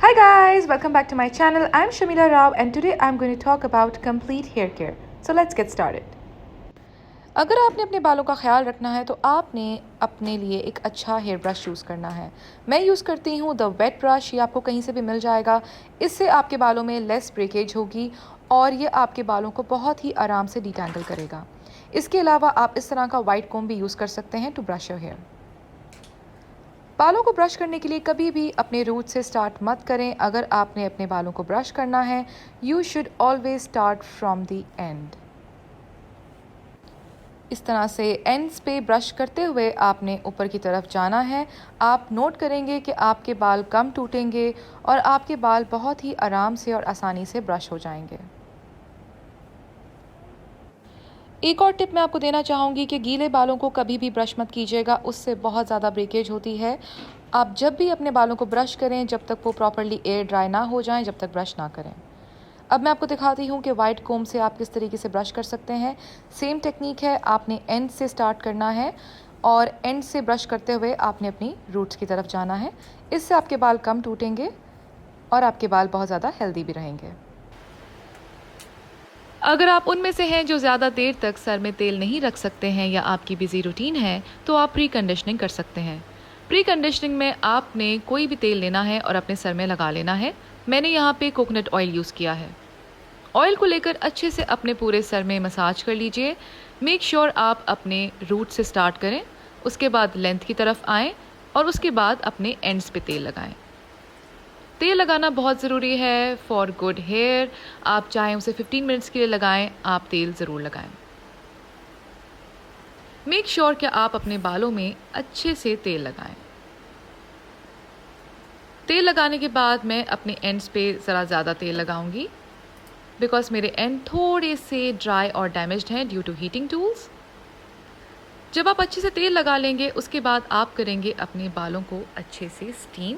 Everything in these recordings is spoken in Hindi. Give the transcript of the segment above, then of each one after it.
Hi guys, welcome back to my channel. I'm Shamila Rao and today I'm going to talk about complete hair care. So let's get started. अगर आपने अपने बालों का ख्याल रखना है तो आपने अपने लिए एक अच्छा हेयर ब्रश यूज़ करना है। मैं यूज़ करती हूँ द वेट ब्रश, ये आपको कहीं से भी मिल जाएगा। इससे आपके बालों में लेस ब्रेकेज होगी और ये आपके बालों को बहुत ही आराम से डिटैंगल करेगा। इसके अलावा आप इस तरह का वाइट कोम भी यूज़ कर सकते हैं टू ब्रश योर हेयर। बालों को ब्रश करने के लिए कभी भी अपने रूट से स्टार्ट मत करें। अगर आपने अपने बालों को ब्रश करना है, you should always start from the end. इस तरह से एंड्स पे ब्रश करते हुए आपने ऊपर की तरफ जाना है। आप नोट करेंगे कि आपके बाल कम टूटेंगे और आपके बाल बहुत ही आराम से और आसानी से ब्रश हो जाएंगे। एक और टिप मैं आपको देना चाहूँगी कि गीले बालों को कभी भी ब्रश मत कीजिएगा, उससे बहुत ज़्यादा ब्रेकेज होती है। आप जब भी अपने बालों को ब्रश करें, जब तक वो प्रॉपरली एयर ड्राई ना हो जाएं, जब तक ब्रश ना करें। अब मैं आपको दिखाती हूँ कि वाइट कोम से आप किस तरीके से ब्रश कर सकते हैं। सेम टेक्निक है, आपने एंड से स्टार्ट करना है और एंड से ब्रश करते हुए आपने अपनी रूट्स की तरफ जाना है। इससे आपके बाल कम टूटेंगे और आपके बाल बहुत ज़्यादा हेल्दी भी रहेंगे। अगर आप उनमें से हैं जो ज़्यादा देर तक सर में तेल नहीं रख सकते हैं या आपकी बिजी रूटीन है, तो आप प्री कंडीशनिंग कर सकते हैं। प्री कंडीशनिंग में आपने कोई भी तेल लेना है और अपने सर में लगा लेना है। मैंने यहाँ पे कोकोनट ऑयल यूज़ किया है। ऑयल को लेकर अच्छे से अपने पूरे सर में मसाज कर लीजिए। मेक श्योर आप अपने रूट से स्टार्ट करें, उसके बाद लेंथ की तरफ आएँ और उसके बाद अपने एंड्स पे तेल लगाएं। तेल लगाना बहुत ज़रूरी है फॉर गुड हेयर। आप चाहें उसे 15 मिनट्स के लिए लगाएं, आप तेल ज़रूर लगाएं। मेक श्योर कि आप अपने बालों में अच्छे से तेल लगाएं। तेल लगाने के बाद मैं अपने एंड्स पे ज़रा ज़्यादा तेल लगाऊंगी बिकॉज मेरे एंड थोड़े से ड्राई और डैमेज्ड हैं ड्यू टू हीटिंग टूल्स। जब आप अच्छे से तेल लगा लेंगे, उसके बाद आप करेंगे अपने बालों को अच्छे से steam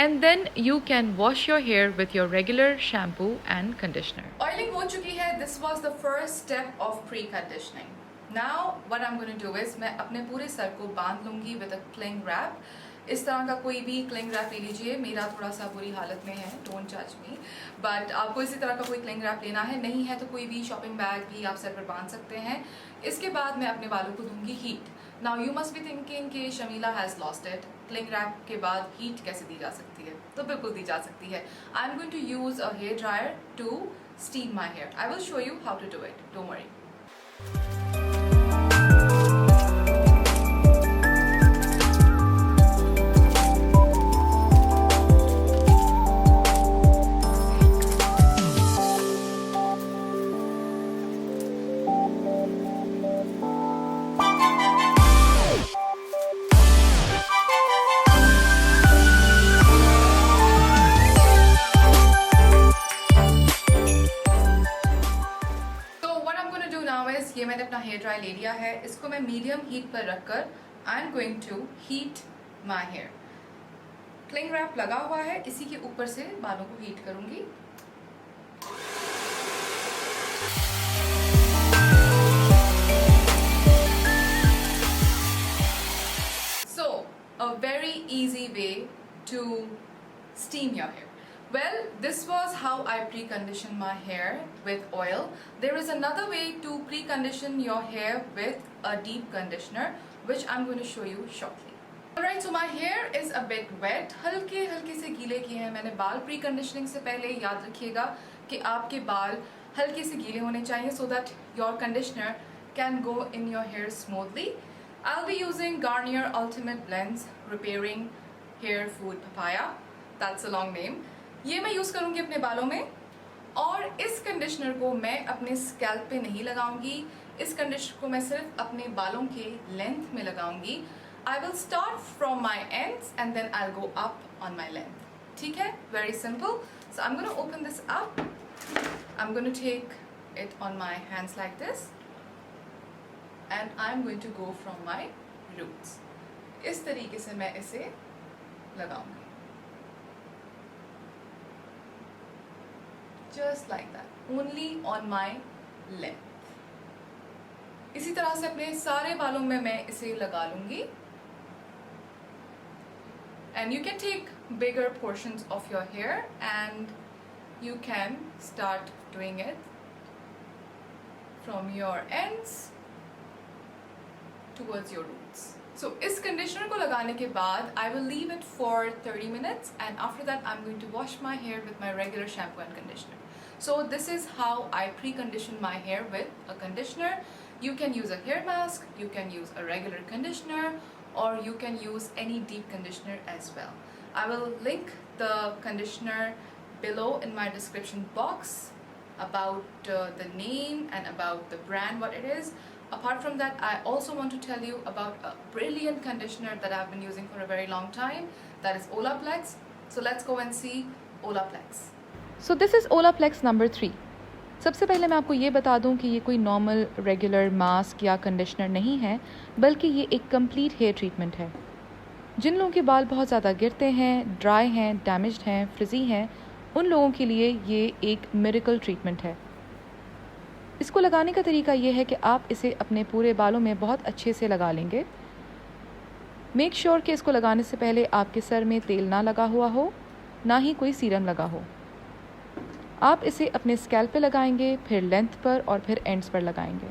and then you can wash your hair with your regular shampoo and conditioner. Oiling हो चुकी है. This was the first step of pre-conditioning. Now what I'm going to do is मैं अपने पूरे सर को बांध लूँगी with a cling wrap. इस तरह का कोई भी क्लिंग रैप ले लीजिए। मेरा थोड़ा सा बुरी हालत में है, डोंट जज मी, बट आपको इसी तरह का कोई क्लिंग रैप लेना है। नहीं है तो कोई भी शॉपिंग बैग भी आप सर पर बांध सकते हैं। इसके बाद मैं अपने बालों को दूंगी heat. Now you must be thinking कि Shamila has lost it, cling wrap के बाद हीट कैसे दी जा सकती है? तो बिल्कुल दी जा सकती है। I am going to use a hair dryer to steam my hair. I will show you how to do it, don't worry. ये मैंने अपना हेयर ड्राई ले लिया है। इसको मैं मीडियम हीट पर रखकर I am going to heat my hair. Cling wrap लगा हुआ है, इसी के ऊपर से बालों को हीट करूंगी। So a very easy way to steam your hair. Well, this was how I pre-condition my hair with oil. There is another way to pre-condition your hair with a deep conditioner, which I'm going to show you shortly. Alright, so my hair is a bit wet. हल्के हल्के से गीले किए हैं मैंने बाल। pre-conditioning से पहले याद रखिएगा कि आपके बाल हल्के से गीले होने चाहिए so that your conditioner can go in your hair smoothly. I'll be using Garnier Ultimate Blends Repairing Hair Food Papaya. That's a long name. ये मैं यूज़ करूँगी अपने बालों में और इस कंडीशनर को मैं अपने स्कैल्प पे नहीं लगाऊंगी। इस कंडीशनर को मैं सिर्फ अपने बालों के लेंथ में लगाऊंगी। I will start from my ends and then I will go up on my length. ठीक है, very simple. So I am gonna open this up, I am gonna take it on my hands like this and I am going to go from my roots. इस तरीके से मैं इसे लगाऊंगी, just like that, only on my length. इसी तरह से अपने सारे बालों में मैं इसे लगा लूंगी। And you can take bigger portions of your hair, and you can start doing it from your ends towards your roots. So इस conditioner को लगाने के बाद I will leave it for 30 minutes, and after that I'm going to wash my hair with my regular shampoo and conditioner. So this is how I pre-condition my hair with a conditioner. You can use a hair mask, you can use a regular conditioner, or you can use any deep conditioner as well. I will link the conditioner below in my description box about the name and about the brand, what it is. Apart from that, I also want to tell you about a brilliant conditioner that I've been using for a very long time. That is Olaplex. So let's go and see Olaplex. So this is Olaplex number 3. सबसे पहले मैं आपको ये बता दूं कि ये कोई नॉर्मल रेगुलर मास्क या कंडीशनर नहीं है, बल्कि ये एक कंप्लीट हेयर ट्रीटमेंट है. जिन लोगों के बाल बहुत ज़्यादा गिरते हैं, ड्राई हैं, डैमेज्ड हैं, फ्रिजी हैं, उन लोगों के लिए ये एक मिरेकल ट्रीटमेंट है. इसको लगाने का तरीका ये है कि आप इसे अपने पूरे बालों में बहुत अच्छे से लगा लेंगे. मेक श्योर कि इसको लगाने से पहले आपके सर में तेल ना लगा हुआ हो, ना ही कोई सीरम लगा हो. आप इसे अपने स्कैल्प पे लगाएंगे, फिर लेंथ पर और फिर एंड्स पर लगाएंगे.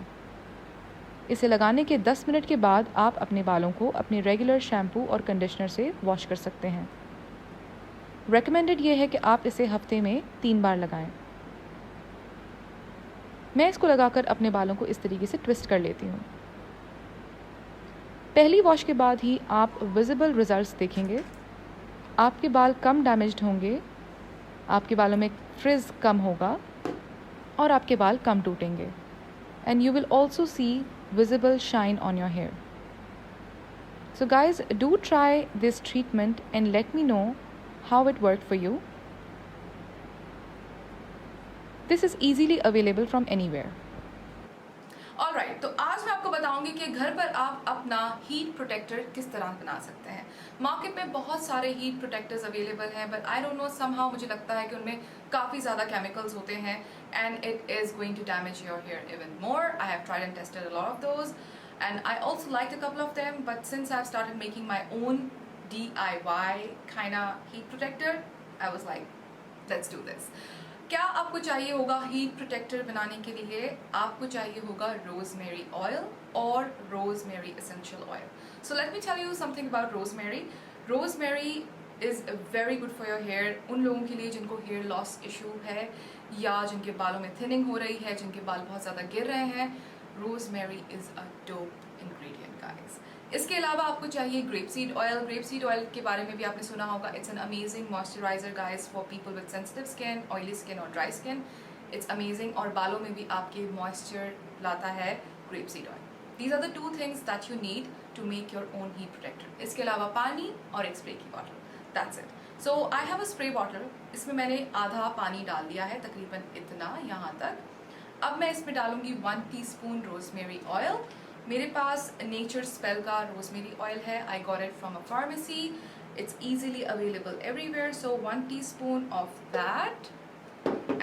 इसे लगाने के 10 मिनट के बाद आप अपने बालों को अपने रेगुलर शैम्पू और कंडीशनर से वॉश कर सकते हैं. रेकमेंडेड ये है कि आप इसे हफ्ते में 3 बार लगाएं. मैं इसको लगाकर अपने बालों को इस तरीके से ट्विस्ट कर लेती हूँ. पहली वॉश के बाद ही आप विजिबल रिजल्ट्स देखेंगे. आपके बाल कम डैमेज्ड होंगे, आपके बालों में फ्रिज कम होगा और आपके बाल कम टूटेंगे. And you will also see visible shine on your hair. So guys, do try this treatment and let me know how it worked for you. This is easily available from anywhere. Alright, तो आज मैं आपको बताऊंगी कि घर पर आप अपना हीट प्रोटेक्टर किस तरह बना सकते हैं. मार्केट में बहुत सारे हीट प्रोटेक्टर्स अवेलेबल हैं, but I don't know, somehow मुझे लगता है कि उनमें काफ़ी ज़्यादा केमिकल्स होते हैं, and it is going to damage your hair even more. I have tried and tested a lot of those, and I also liked a couple of them, but since I've started making my own DIY kind of heat protector, I was like, let's do this. क्या आपको चाहिए होगा हीट प्रोटेक्टर बनाने के लिए? आपको चाहिए होगा रोजमेरी ऑयल और rosemary essential oil. So let me tell you something about rosemary. Rosemary is very good for your hair. उन लोगों के लिए जिनको हेयर लॉस इशू है या जिनके बालों में थिनिंग हो रही है, जिनके बाल बहुत ज़्यादा गिर रहे हैं, rosemary is a dope ingredient guys. इसके अलावा आपको चाहिए grape seed oil. Grape seed oil के बारे में भी आपने सुना होगा. It's an amazing moisturiser guys for people with sensitive skin, oily skin और ड्राई स्किन. It's amazing. और बालों में भी आपके मॉइस्चर लाता है grape seed oil. These are the 2 things that you need to make your own heat protector. इसके अलावा पानी और एक स्प्रे की bottle. That's it. So I have a spray bottle. इसमें मैंने आधा पानी डाल दिया है, तकरीबन इतना यहाँ तक. अब मैं इसमें डालूंगी 1 टीस्पून रोजमेरी ऑयल. मेरे पास नेचर स्पेल का रोजमेरी ऑयल है. I got it from a pharmacy. It's easily available everywhere. So 1 teaspoon of that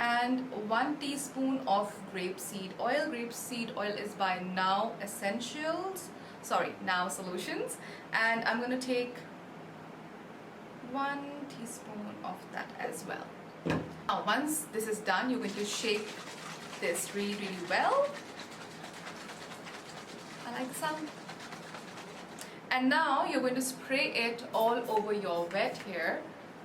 and 1 teaspoon of grapeseed oil. Grapeseed oil is by Now Essentials, Now Solutions, and I'm going to take 1 teaspoon of that as well. Now once this is done, you're going to shake this really well. I like the sound. And now you're going to spray it all over your wet hair,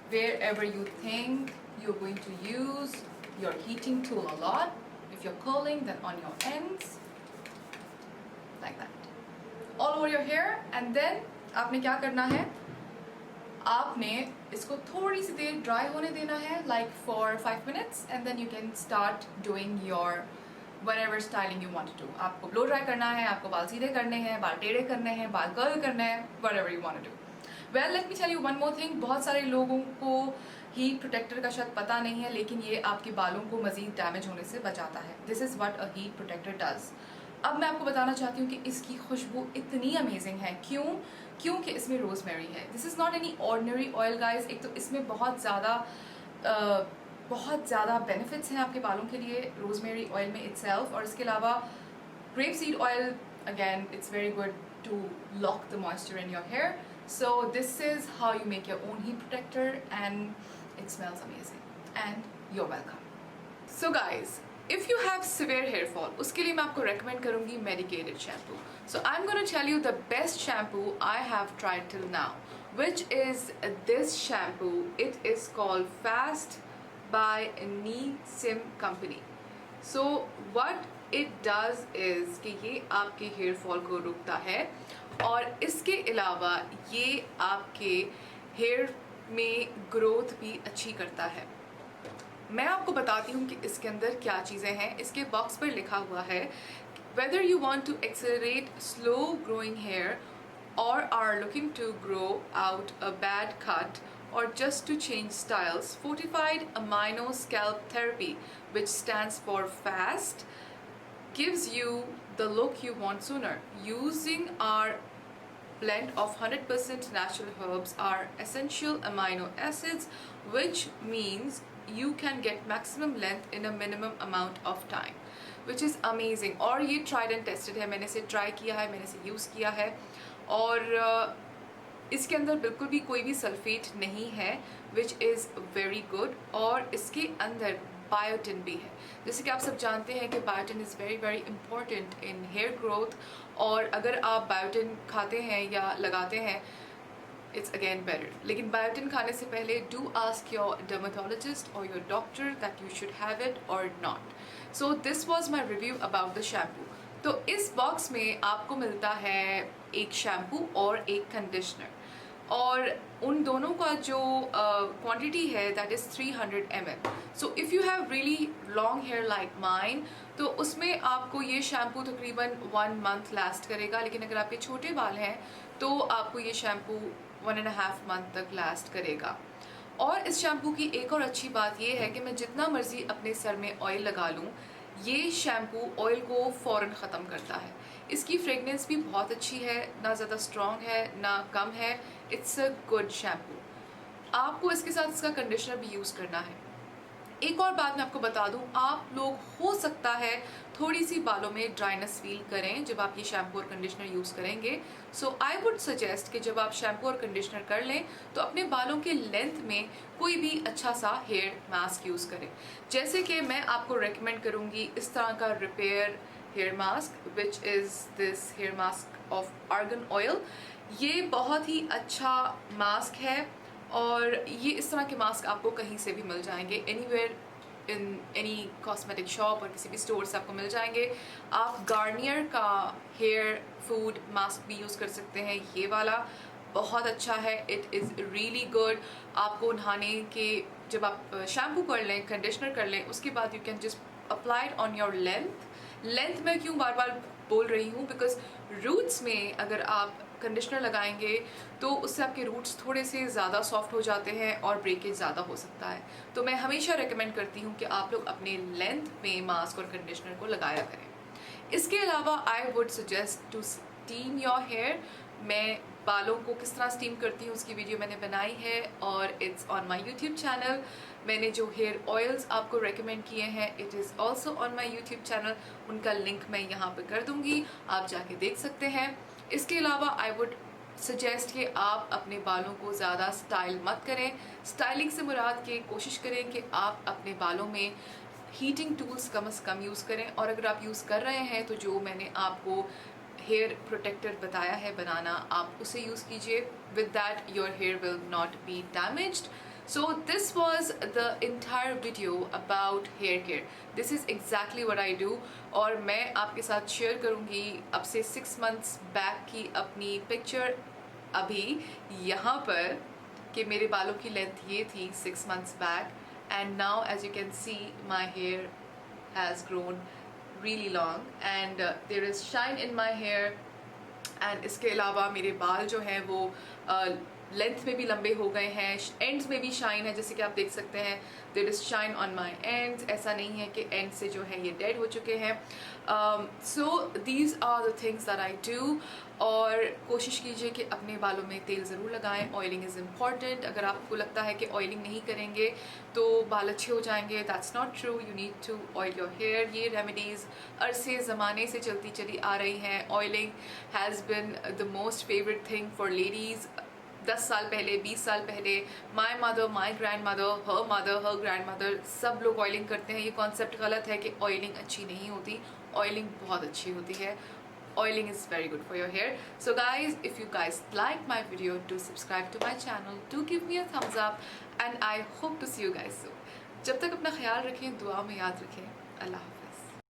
wherever you think you're going to use your heating tool a lot. If you're curling, then on your ends, like that, all over your hair. And then आपने क्या करना है, आपने इसको थोड़ी सी देर ड्राई होने देना है, like for 5 minutes, and then you can start doing your whatever styling you want to do. आपको ब्लो ड्राई करना है, आपको बाल सीधे करने हैं, बाल टेढ़े करने हैं, बाल कर्ल करने हैं, whatever you want to do. Well, let me tell you one more thing. बहुत सारे लोगों को हीट प्रोटेक्टर का शायद पता नहीं है, लेकिन ये आपके बालों को मज़ीद डैमेज होने से बचाता है. This is what a heat protector does. अब मैं आपको बताना चाहती हूँ कि इसकी खुशबू इतनी अमेजिंग है. क्योंकि इसमें रोजमेरी है. This is not any ordinary oil guys. एक तो इसमें बहुत ज़्यादा बेनिफिट्स हैं आपके बालों के लिए रोजमेरी ऑयल में इटसेल्फ. और इसके अलावा grep seed oil, again it's very good to lock the moisture in your hair. So this is how you make your own heat protector and it smells amazing and you're welcome. So guys, if you have severe hair fall, उसके लिए मैं आपको recommend करूँगी medicated shampoo. So I'm going to tell you the best shampoo I have tried till now, which is this shampoo. It is called Fast by Nissim Company. So what it does is कि ये आपके हेयर फॉल को रोकता है और इसके अलावा ये आपके हेयर में ग्रोथ भी अच्छी करता है. मैं आपको बताती हूँ कि इसके अंदर क्या चीज़ें हैं. इसके बॉक्स पर लिखा हुआ है whether you want to accelerate slow growing hair or are looking to grow out a bad cut or just to change styles, fortified amino scalp therapy, which stands for FAST, gives you the look you want sooner. Using our blend of 100% natural herbs are essential amino acids, which means you can get maximum length in a minimum amount of time, which is amazing. और ये tried and tested है, मैंने इसे try किया है, मैंने इसे use किया है और इसके अंदर बिल्कुल भी कोई भी सल्फेट नहीं है, which is very good. और इसके अंदर बायोटिन भी है. जैसे कि आप सब जानते हैं कि biotin is very very important in hair growth और अगर आप बायोटिन खाते हैं या लगाते हैं it's again better. लेकिन बायोटिन खाने से पहले do ask your dermatologist or your doctor that you should have it or not. So this was my review about the shampoo. तो इस बॉक्स में आपको मिलता है एक शैम्पू और एक कंडीशनर और उन दोनों का जो क्वांटिटी है that is 300 ml. So if you have really long hair like mine तो उसमें आपको ये शैम्पू तकरीबन 1 month लास्ट करेगा. लेकिन अगर आपके छोटे बाल हैं तो आपको ये शैम्पू 1.5 month तक लास्ट करेगा. और इस शैम्पू की एक और अच्छी बात ये है कि मैं जितना मर्जी अपने सर में ऑयल लगा लूँ, ये शैम्पू ऑयल को फ़ौरन ख़त्म करता है. इसकी फ्रेगनेंस भी बहुत अच्छी है, ना ज़्यादा स्ट्रॉन्ग है ना कम है. It's a good shampoo. आपको इसके साथ इसका कंडीशनर भी यूज़ करना है. एक और बात मैं आपको बता दूं, आप लोग हो सकता है थोड़ी सी बालों में ड्राइनेस फील करें जब आप ये शैम्पू और कंडीशनर यूज़ करेंगे. सो आई वुड सजेस्ट कि जब आप शैम्पू और कंडीशनर कर लें तो अपने बालों के लेंथ में कोई भी अच्छा सा हेयर मास्क यूज़ करें. जैसे कि मैं आपको रेकमेंड करूँगी इस तरह का repair hair mask, which is this hair mask of argan oil. ये बहुत ही अच्छा मास्क है और ये इस तरह के मास्क आपको कहीं से भी मिल जाएंगे, anywhere in any cosmetic shop और किसी भी स्टोर से आपको मिल जाएंगे. आप गार्नियर का हेयर फूड मास्क भी यूज़ कर सकते हैं. ये वाला बहुत अच्छा है, इट इज़ रियली गुड. आपको नहाने के जब आप शैम्पू कर लें, कंडीशनर कर लें, उसके बाद you can just apply it on your length मैं क्यों बार बार बोल रही हूँ, बिकॉज रूट्स में अगर आप कंडीशनर लगाएंगे तो उससे आपके रूट्स थोड़े से ज़्यादा सॉफ्ट हो जाते हैं और ब्रेकेज ज़्यादा हो सकता है. तो मैं हमेशा रेकमेंड करती हूँ कि आप लोग अपने लेंथ में मास्क और कंडीशनर को लगाया करें. इसके अलावा I would suggest to steam your hair. मैं बालों को किस तरह स्टीम करती हूँ उसकी वीडियो मैंने बनाई है और it's on my YouTube channel. मैंने जो हेयर ऑयल्स आपको रेकमेंड किए हैं it is also on my YouTube channel. उनका लिंक मैं यहाँ पर कर दूँगी, आप जाके देख सकते हैं. इसके अलावा आई वुड सजेस्ट कि आप अपने बालों को ज़्यादा स्टाइल मत करें. स्टाइलिंग से मुराद के कोशिश करें कि आप अपने बालों में हीटिंग टूल्स कम से कम यूज़ करें. और अगर आप यूज़ कर रहे हैं तो जो मैंने आपको हेयर प्रोटेक्टर बताया है बनाना, आप उसे यूज़ कीजिए. With that your hair will not be damaged. So this was the entire video about hair care. This is exactly what I do. और मैं आपके साथ शेयर करूँगी अब से 6 months बैक की अपनी पिक्चर अभी यहाँ पर कि मेरे बालों की लेंथ ये थी 6 months back. And now as you can see my hair has grown really long and there is shine in my hair. And इसके अलावा मेरे बाल जो हैं वो लेंथ में भी लंबे हो गए हैं, एंड्स में भी शाइन है जैसे कि आप देख सकते हैं. There is shine on my ends. ऐसा नहीं है कि एंड से जो है ये डेड हो चुके हैं. So these are the things that I do. और कोशिश कीजिए कि अपने बालों में तेल ज़रूर लगाएं. Oiling is important. अगर आपको लगता है कि ऑयलिंग नहीं करेंगे तो बाल अच्छे हो जाएंगे, that's not true. You need to oil your hair. ये रेमेडीज़ अरसे ज़माने से चलती चली आ रही हैं. Oiling has been the most favourite thing for ladies 10 साल पहले, 20 साल पहले my mother, my grandmother, her grandmother, सब लोग ऑयलिंग करते हैं। ये कॉन्सेप्ट गलत है कि ऑयलिंग अच्छी नहीं होती, ऑयलिंग बहुत अच्छी होती है। Oiling is very good for your hair. So guys, if you guys like my video, do subscribe to my channel, do give me a thumbs up, and I hope to see you guys soon. जब तक अपना ख्याल रखें, दुआ में याद रखें। अल्लाह।